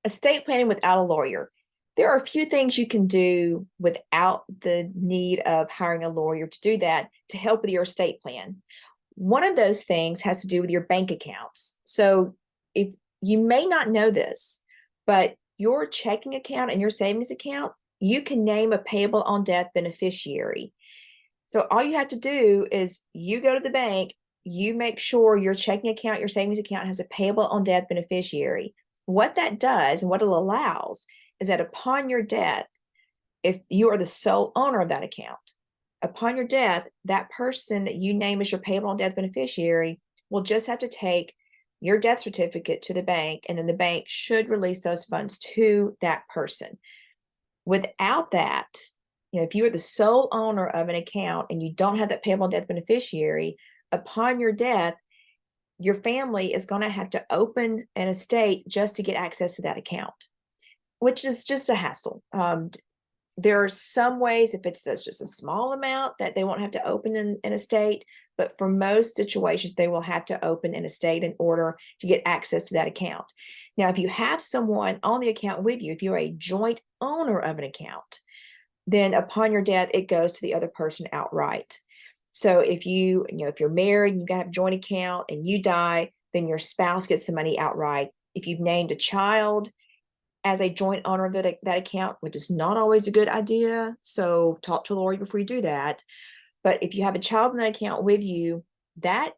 Estate planning without a lawyer. There are a few things you can do without the need of hiring a lawyer to do that to help with your estate plan. One of those things has to do with your bank accounts. So, if you may not know this, but your checking account and your savings account, you can name a payable on death beneficiary. So, all you have to do is you go to the bank, you make sure your checking account, your savings account has a payable on death beneficiary. What that does and what it allows is that upon your death, if you are the sole owner of that account, upon your death, that person that you name as your payable on death beneficiary will just have to take your death certificate to the bank, and then the bank should release those funds to that person. Without that, if you are the sole owner of an account and you don't have that payable on death beneficiary, upon your death, your family is going to have to open an estate just to get access to that account, which is just a hassle. There are some ways, if it's just a small amount, that they won't have to open an estate, but for most situations, they will have to open an estate in order to get access to that account. Now, if you have someone on the account with you, if you're a joint owner of an account, then upon your death, it goes to the other person outright. So if if you're married and you have a joint account and you die, then your spouse gets the money outright. If you've named a child as a joint owner of that account, which is not always a good idea, so talk to a lawyer before you do that. But if you have a child in that account with you, that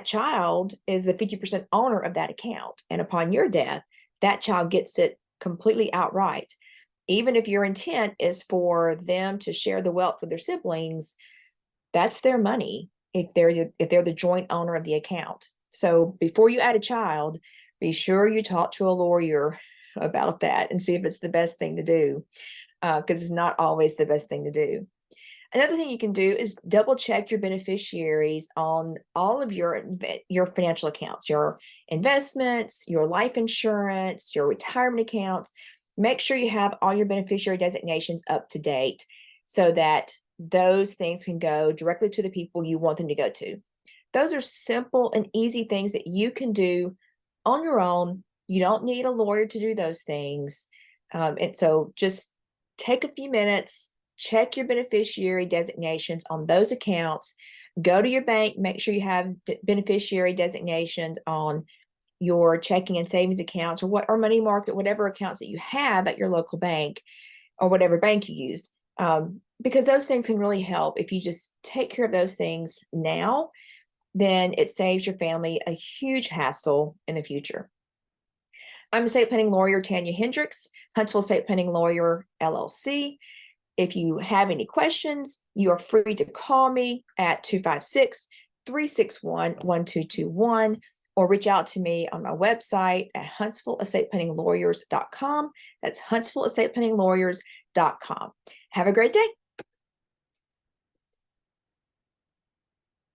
child is the 50% owner of that account. And upon your death, that child gets it completely outright. Even if your intent is for them to share the wealth with their siblings, that's their money if they're the joint owner of the account. So before you add a child, be sure you talk to a lawyer about that and see if it's the best thing to do, because it's not always the best thing to do. Another thing you can do is double check your beneficiaries on all of your financial accounts, your investments, your life insurance, your retirement accounts. Make sure you have all your beneficiary designations up to date so that those things can go directly to the people you want them to go to. Those are simple and easy things that you can do on your own. You don't need a lawyer to do those things. And so just take a few minutes, check your beneficiary designations on those accounts, go to your bank, make sure you have beneficiary designations on your checking and savings accounts or money market, whatever accounts that you have at your local bank or whatever bank you use. Because those things can really help. If you just take care of those things now, then it saves your family a huge hassle in the future. I'm estate planning lawyer Tanya Hendricks, Huntsville Estate Planning Lawyer, LLC. If you have any questions, you are free to call me at 256-361-1221 or reach out to me on my website at HuntsvilleEstatePlanningLawyers.com. That's HuntsvilleEstatePlanningLawyers.com. Have a great day.